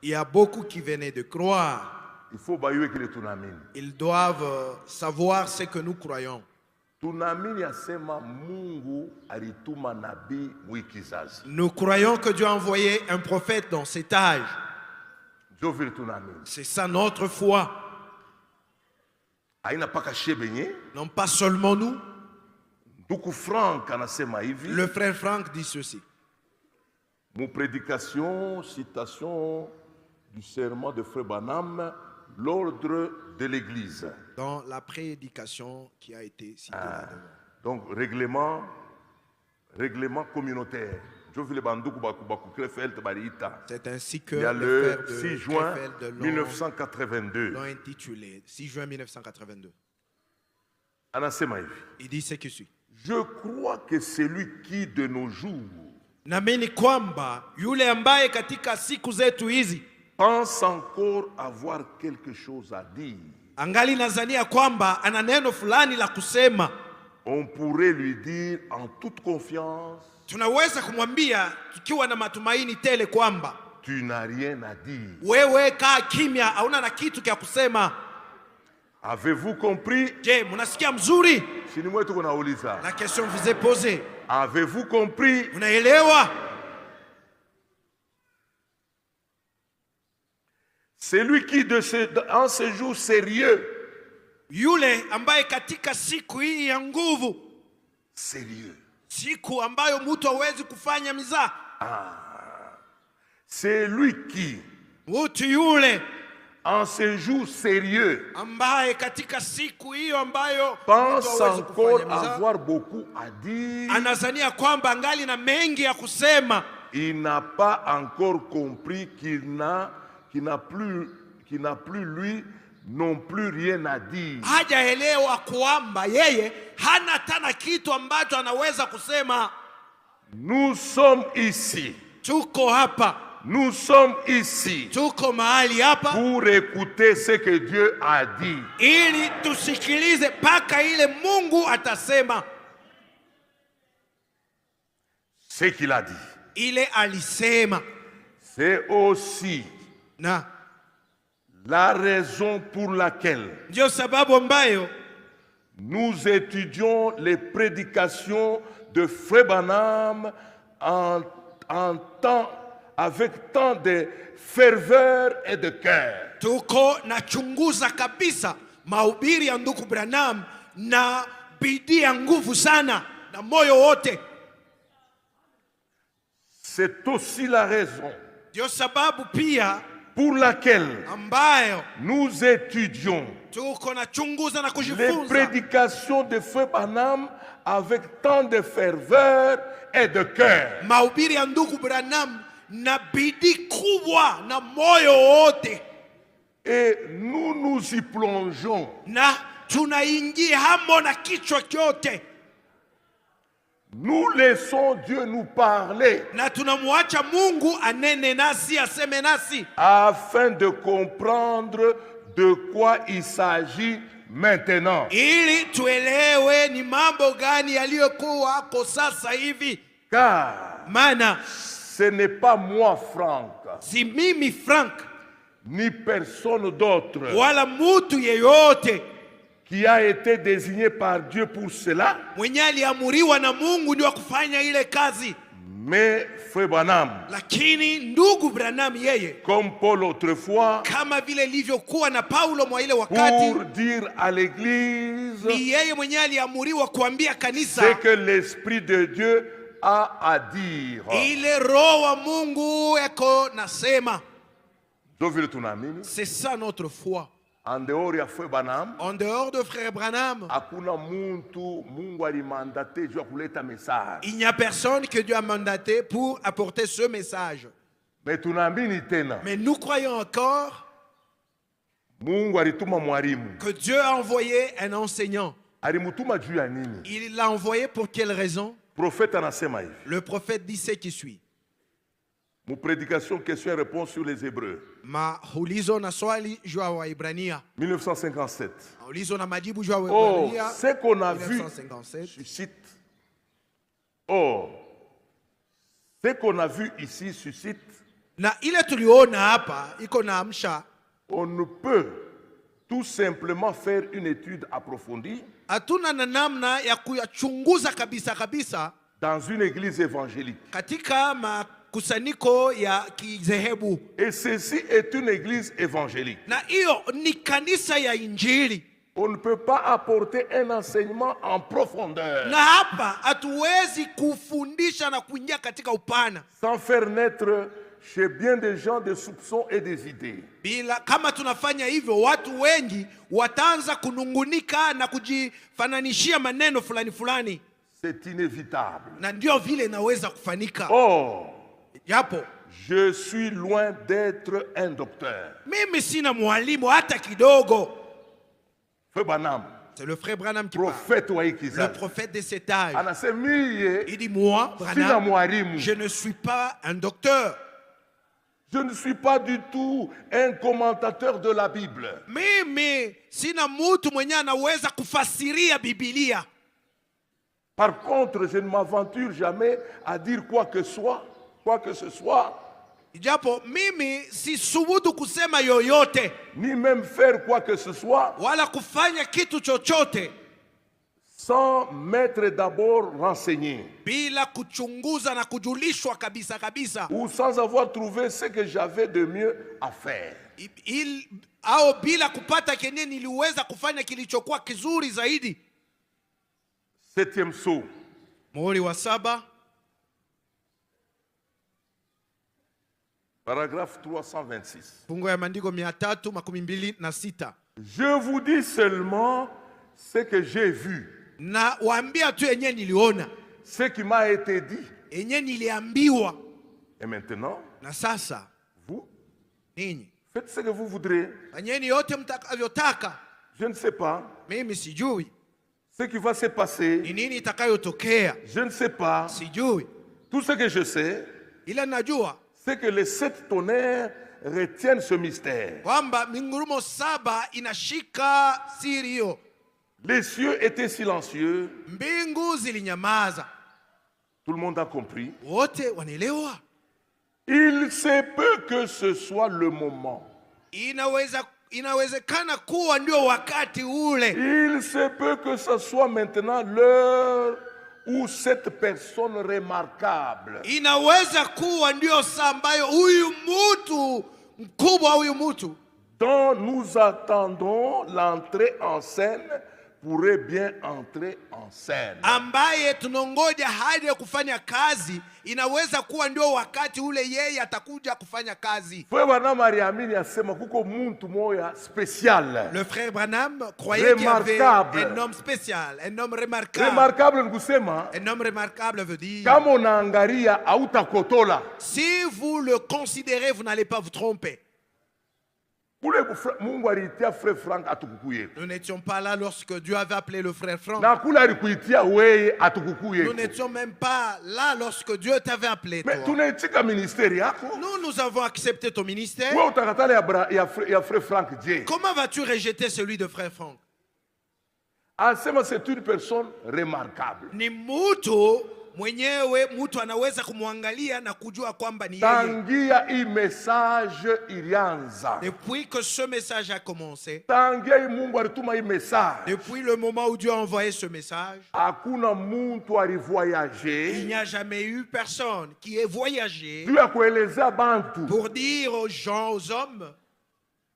Il y a beaucoup qui venaient de croire. Il faut que Ils doivent savoir ce que nous croyons. Nous croyons que Dieu a envoyé un prophète dans cet âge. C'est ça notre foi. Non pas seulement nous. Le frère Franck dit ceci. Mon prédication, citation du serment de Frère Branham, l'ordre de l'Église. Dans la prédication qui a été citée là-dedans. Donc, règlement communautaire. C'est ainsi que il y a le 6 juin 1982. L'ont intitulé 6 juin 1982. Il dit ce qui suit. Je crois que celui qui de nos jours Naamini kwamba yule ambaye katika siku zetu hizi pense encore avoir quelque chose à dire, angali nazania kwamba ana neno fulani la kusema, on pourrait lui dire en toute confiance, tunaweza kumwambia tukiwa na matumaini tele kwamba tu n'as rien à dire. Wewe kaa kimya, hauna na kitu cha kusema. Avez-vous compris? Je, mnasikia mzuri? La La question vous est posée. Avez-vous compris? Unaelewa? Celui qui en ce jour sérieux, yule ambaye katika siku hii ya nguvu, sérieux, siku ambayo mtu hawezi kufanya mizaa, c'est lui qui, mtu yule en ce jour sérieux, ambaye katika siku hiyo ambayo pense encore avoir beaucoup à dire, anazania kwamba angali na mengi ya kusema, il n'a pas encore compris qu'il n'a plus lui non plus rien à dire. Hajaelewa kwamba yeye hana tena kitu ambacho anaweza kusema. Nous sommes ici. Tuko hapa. Nous sommes ici tuko mahali hapa pour écouter ce que Dieu a dit. Ili tusikilize paka ile Mungu atasema. Ce qu'il a dit. Ile alisema. C'est aussi la raison pour laquelle ndio sababu ambayo nous étudions les prédications de Frère Branham avec tant de ferveur et de cœur. Tuko na chunguza kabisa mahubiri ya ndugu Branham na bidii ya nguvu sana na moyo wote. C'est aussi la raison ndio sababu pia pour laquelle ambayo nous étudions tuko na chunguza na kujifunza les prédications de Frère Branham avec tant de ferveur et de cœur. Mahubiri ya ndugu Branham na bidii kubwa na moyo wote. Et nous nous y plongeons. Na tunaingia hamo na kichwa chote. Nous laissons Dieu nous parler. Na tunamwacha Mungu anene nasi, aseme nasi. Afin de comprendre de quoi il s'agit maintenant. Ili tuelewe ni mambo gani yaliyokuwa hapo sasa hivi. Car maana ce n'est pas moi, Franck, si mimi Frank, ni personne d'autre, wala mutu yeyote, qui a été désigné par Dieu pour cela, mwenye aliamuriwa na Mungu ndio kufanya ile kazi. Mais Frère Branham, lakini ndugu Branham yeye, comme Paul autrefois, kama vile ilivyokuwa na Paulo mwa ile wakati, pour dire à l'église, ni yeye mwenye aliamuriwa kuambia kanisa c'est que l'Esprit de Dieu a à dire. Ile roho wa Mungu eko nasema. C'est ça notre foi. En dehors ya Frère Branham, en dehors de Frère Branham, hakuna muntu Mungu alimandaté juu ya kuleta message. Il n'y a personne que Dieu a mandaté pour apporter ce message. Mais tunaamini tena. Mais nous croyons encore Mungu alituma mwalimu. Que Dieu a envoyé un enseignant. Alimutuma juu ya nini? Il l'a envoyé pour quelle raison? Prophète anasema hivi. Le prophète dit ce qui suit. Mon prédication question et réponse sur les Hébreux. Maulizo na swali juu ya Waebrania. 1957. Maulizo na majibu juu ya Waebrania. Ce qu'on a vu suscite. Ce qu'on a vu ici suscite Na ile tuliona hapa iko naamsha, on ne peut tout simplement faire une étude approfondie hatuna na namna ya kuyachunguza kabisa kabisa dans une église évangélique. katika makusanyiko ya kizehebu. Et ceci est une église évangélique. Na hiyo ni kanisa ya Injili. On ne peut pas apporter un enseignement en profondeur Na hapa hatuwezi kufundisha na kuingia katika upana sans faire naître chez bien des gens des soupçons et des idées. bila. Kama tunafanya hivyo, watu wengi wataanza kunungunika na kujifananishia maneno fulani fulani, C'est inévitable. na ndio vile inaweza kufanika. Or, Japo je suis loin d'être un docteur. mimi sina mwalimu hata kidogo. Frère Branham, C'est le frère Branham qui parle, prophète wa le ikizazi, prophète de cet âge. anasema Il dit, moi, sina Branham, mwalimu. je ne suis pas un docteur. Je ne suis pas du tout un commentateur de la Bible. Mimi sina mtu mwenye anaweza kufasiria Biblia. Par contre, je ne m'aventure jamais à dire quoi que ce soit, Japo mimi si subutu kusema yoyote ni même faire quoi que ce soit, wala kufanya kitu chochote sans m'être d'abord renseigné bila kuchunguza na kujulishwa kabisa kabisa, ou sans avoir trouvé ce que j'avais de mieux à faire. au bila kupata kenye niliweza kufanya kilichokuwa kizuri zaidi. 7e psaume, Muhuri wa 7, paragraphe 326. fungu ya maandiko 326. Je vous dis seulement ce que j'ai vu, Na waambia tu yenye niliona, ce qui m'a été dit. yenye niliambiwa. Et maintenant, Na sasa vous ninyi faites ce que vous voudrez. fanyeni yote mtakavyotaka. Je ne sais pas Mimi sijui ce qui va se passer. ni nini itakayotokea, Je ne sais pas. sijui. Tout ce que je sais, Ila najua c'est que les 7 tonnerres retiennent ce mystère. kwamba mingurumo 7 inashika siri hiyo. Les cieux étaient silencieux. Mbingu zilinyamaza, Tout le monde a compris. wote wanaelewa. Il se peut que ce soit le moment. Inawezekana kuwa ndio wakati ule. Il se peut que ce soit maintenant l'heure où cette personne remarquable Inaweza kuwa ndio saa ambayo huyu mtu mkubwa, huyu mtu dont nous attendons l'entrée en scène pourrait bien entrer en scène. ambaye tunongoja hadi ya kufanya kazi, inaweza kuwa ndio wakati ule yeye atakuja kufanya kazi. Frère Branham aliamini asema kuko muntu moya spécial. Le frère Branham croyait qu'il y avait un homme spécial, un homme remarquable. Remarquable ni kusema Un homme remarquable veut dire, kama unaangalia hautakotola. si vous le considérez, vous n'allez pas vous tromper. Kule Mungu aliitia frère Frank atukukuye. Nous n'étions pas là lorsque Dieu avait appelé le frère Franck. Na kule alikuitia wewe atukukuye. Nous n'étions même pas là lorsque Dieu t'avait appelé. Mais tunaitika ministeri yako. Nous avons accepté ton ministère. Wewe utakatala ya frère Frank je. Comment vas-tu rejeter celui de frère Franck? Asema c'est une personne remarquable. Ni mtu mwenyewe, mtu anaweza kumwangalia na kujua kwamba ni yeye. Tangia hii message ilianza. Depuis que ce message a commencé, Tangia hii Mungu alituma hii message. depuis le moment où Dieu a envoyé ce message, Hakuna muntu alivoyager. il n'y a jamais eu personne qui ait voyagé Juu ya kuelezea bantu. pour dire aux gens, aux hommes,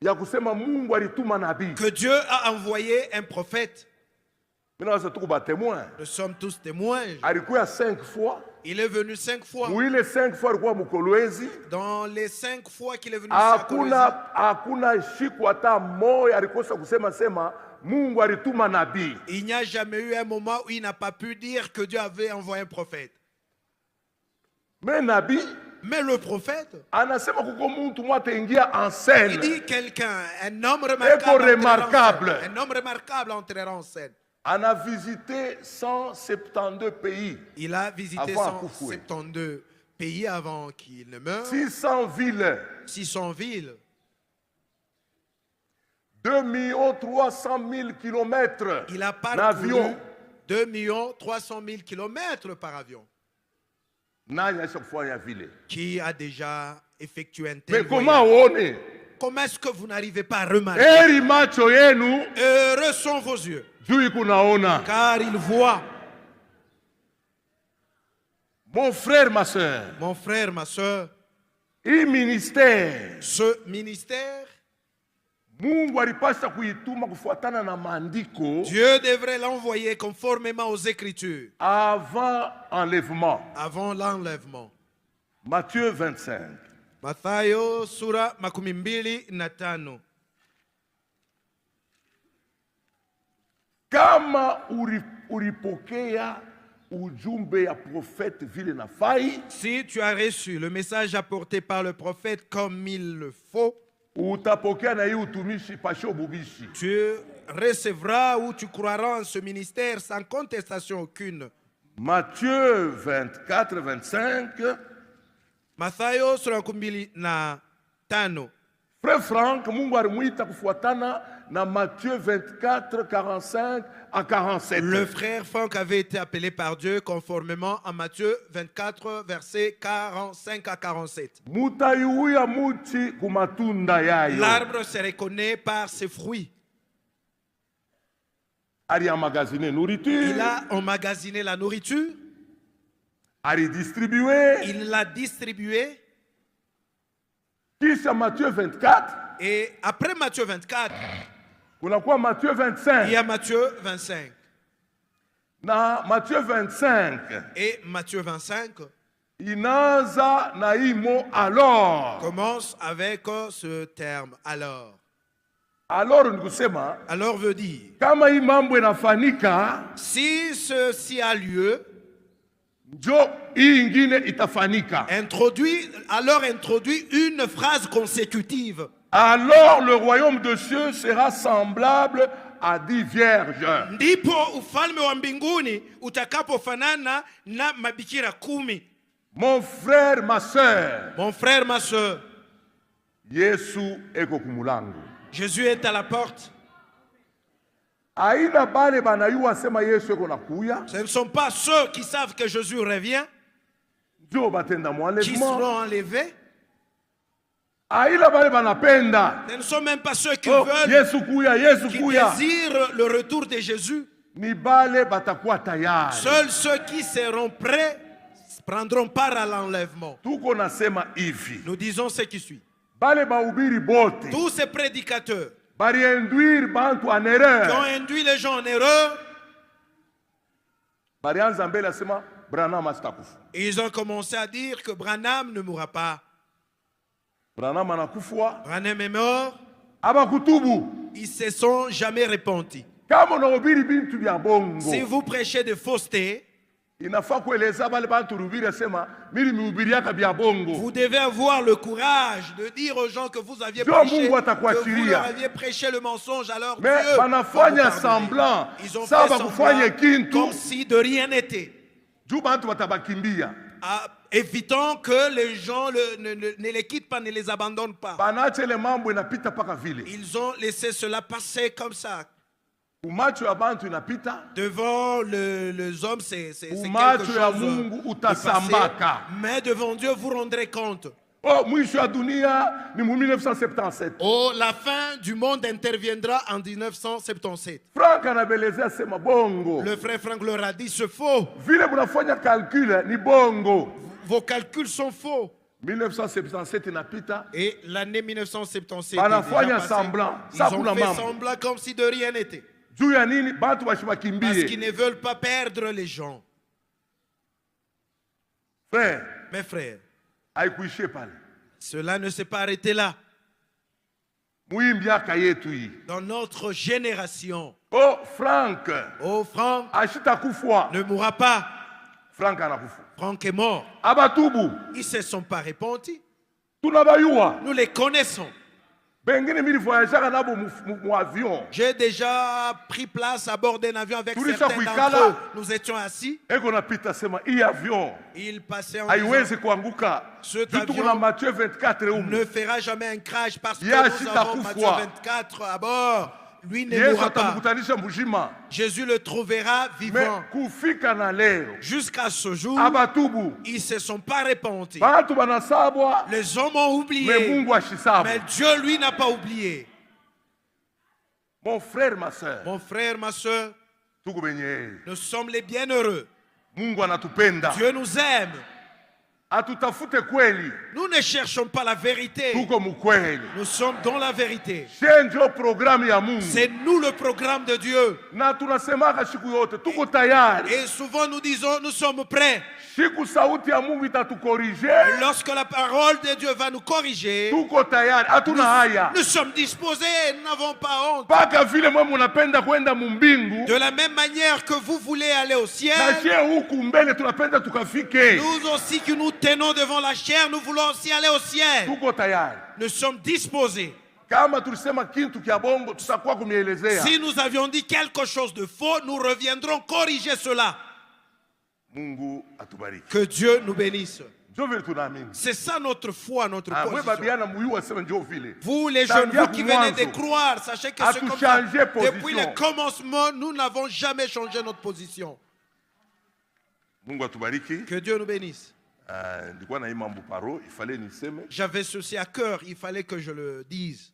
Ya kusema Mungu alituma nabii. que Dieu a envoyé un prophète. Maintenant c'est tout ba témoin. Nous sommes tous témoins. Alikuya 5 fois. Il est venu 5 fois. Mwile 5 fois alikuwa Mkolwezi. Dans les 5 fois qu'il est venu ici à Kolwezi, Hakuna shiku hata moja alikosa kusema Mungu alituma nabii. il n'y a jamais eu un moment où il n'a pas pu dire que Dieu avait envoyé un prophète. Mais nabii Mais le prophète, anasema kuko muntu mmoja ataingia en scène. il dit quelqu'un, un homme remarquable. Un homme remarquable entrera en scène. On a visité 172 pays. Il a visité Avant 172 pays avant qu'il ne meure. 600 villes. 600 villes. 2 300 000 kilomètres Il a parcouru d'avion. 2 300 000 kilomètres par avion. Nani à chaque fois ya ville. Qui a déjà effectué un Mais tel comment voyage. on? Comment est-ce que vous n'arrivez pas à remarquer? Eri macho yenu Heureux sont vos yeux, juu kunaona. car ils voient. Mon frère, ma soeur, Mon frère, ma soeur, hii ministère ce ministère, Mungu alipasha kuituma kufuatana na maandiko Dieu devrait l'envoyer conformément aux Écritures avant enlèvement. avant l'enlèvement. Matthieu 25. Mathayo sura 25. Kama ulipokea ujumbe ya prophète vile na fai, Si tu as reçu le message apporté par le prophète comme il le faut, utapokea na hii utumishi pasho bubishi. tu recevras ou tu croiras en ce ministère sans contestation aucune. Matthieu 24, 25. Mathayo sura 25. Frère Franck, Mungu alimuita kufuatana na Matthieu 24, 45 à 47. Le frère Franck avait été appelé par Dieu conformément à Matthieu 24, versets 45 à 47. Mutayuya muti kumatunda yayo. L'arbre se reconnaît par ses fruits. Ali amagazine nourriture. Il a emmagasiné la nourriture, Ali distribué. il l'a distribuée, Kisha Matthieu 24. et après Matthieu 24, Kunakuwa Matthieu il y 25. a Matthieu 25. Na Matthieu 25. Et Matthieu 25 Inaanza na imo alors. commence avec ce terme alors. Alors ni kusema Alors veut dire, kama hii mambo inafanyika, si ceci a lieu, njo hii ingine itafanyika. alors introduit une phrase consécutive. Alors le royaume de cieux sera semblable à 10 vierges. Ndipo ufalme wa mbinguni utakapofanana na mabikira 10. Mon frère, ma soeur, Mon frère, ma soeur, Yesu eko kumulango. Jésus est à la porte. Aina bale banayua sema Yesu eko nakuya, Ce ne sont pas ceux qui savent que Jésus revient njo batenda qui mwanlevement. seront enlevés. Aina bale banapenda, Ce ne sont même pas ceux qui oh, veulent, Yesu kuya, Yesu qui kuya. désirent le retour de Jésus. Ni bale batakuwa tayari. Seuls ceux qui seront prêts prendront part à l'enlèvement. Tuko nasema hivi, Nous disons ce qui suit. bale bahubiri bote Tous ces prédicateurs baliinduire bantu en qui erreur. ont induit les gens en erreur, Balianza mbele asema Branham asitakufa. ils ont commencé à dire que Branham ne mourra pas. Branham anakufwa, Branham est mort. abakutubu. Ils se sont jamais repentis. Kama unahubiri bintu vya bongo, Si vous prêchez de fausseté, inafaa kueleza bale bantu rubiri asema mimi nimehubiriaka vya bongo. vous devez avoir le courage de dire aux gens que vous aviez Ndio prêché, Mungu que vous atakuachilia. leur aviez prêché le mensonge, alors Mais Dieu va vous banafanya pardonner. semblant, Ils ont sawa fait bakufanye semblant kintu, comme si de rien n'était, juu bantu batabakimbia. évitant que les gens ne les quittent pas, ne les abandonnent pas. Banache ile mambo inapita paka vile. Ils ont laissé cela passer comme ça. Umacho ya bantu inapita, Devant les hommes, c'est quelque umacho chose ya de Mungu passé. utasambaka. Mais devant Dieu, vous rendrez compte. Oh, mwisho ya dunia ni mu 1977. Oh, la fin du monde interviendra en 1977. Frank anabelezea sema bongo. Le frère Franck leur a dit, c'est faux. Vile munafanya calcul ni bongo. Vos calculs sont faux. 1977 inapita. Et l'année 1977 Banafanya est déjà passée. semblant. Ils Sa ont kuna fait mambo. semblant comme si de rien n'était. Juu ya nini bantu Parce qu'ils bashibakimbie. ne veulent pas perdre les gens. Frère, Mes frères, haikuishie pale. cela ne s'est pas arrêté là. Mwi miaka yetu hii. Dans notre génération, Oh, Frank, oh Franck ashitakufwa. ne mourra pas. Frank anakufa. Franck est mort. Abatubu, Ils ne se sont pas repentis. tunabayua. Nous les connaissons. Bengine mili voyageaka nabo mu avion. J'ai déjà pris place à bord d'un avion avec Tulisha certains kuikala. d'entre eux. Nous étions assis. Eko napita sema hii avion Ils passaient en haiwezi disant, kuanguka. Cet Juu tuko avion na Matthieu 24 humu. ne fera jamais un crash parce que Ya nous shita avons kufwa. Matthieu 24 à bord. lui ne Yesu mourra pas. atamkutanisha mzima. Jésus le trouvera Mais vivant. kufika na leo Jusqu'à ce jour, abatubu ils ne se sont pas repentis. batu banasabwa Les hommes ont me oublié, Mungu ashisabwa. mais Dieu, lui, n'a pas oublié. Mon frère, ma soeur, Mon frère, ma soeur, tuko benye heri. nous sommes les bienheureux. Mungu anatupenda. Dieu nous aime. Atutafute kweli, Nous ne cherchons pas la vérité. tuko mukweli. Nous sommes dans la vérité. Ndio programu ya Mungu. C'est nous le programme de Dieu. Na tunasemaka siku yote tuko tayari. Et souvent nous disons, nous sommes prêts. Siku sauti ya Mungu itatukorije, Lorsque la parole de Dieu va nous corriger, tuko tayari, hatuna haya. nous sommes disposés, nous n'avons pas honte. Paka vile mwe munapenda kwenda mumbingu, De la même manière que vous voulez aller au na ciel, shie huku mbele tunapenda tukafike. nous aussi que nous tenons devant la chair, nous voulons aussi aller au ciel. Tuko tayari. Nous sommes disposés. Kama tulisema kintu kya bongo tutakuwa kumielezea. Si nous avions dit quelque chose de faux, nous reviendrons corriger cela. Mungu atubariki. Que Dieu nous bénisse. Ndio vile tunaamini. C'est ça notre foi, notre Mwe position. babiana muyua sema ndio vile. Vous les jeunes, vous qui venez de croire, sachez que c'est comme ça. Changer position. Depuis le commencement, nous n'avons jamais changé notre position. Mungu atubariki. Que Dieu nous bénisse. Nilikuwa na imambo paro, il fallait niseme. J'avais ceci à cœur, il fallait que je le dise.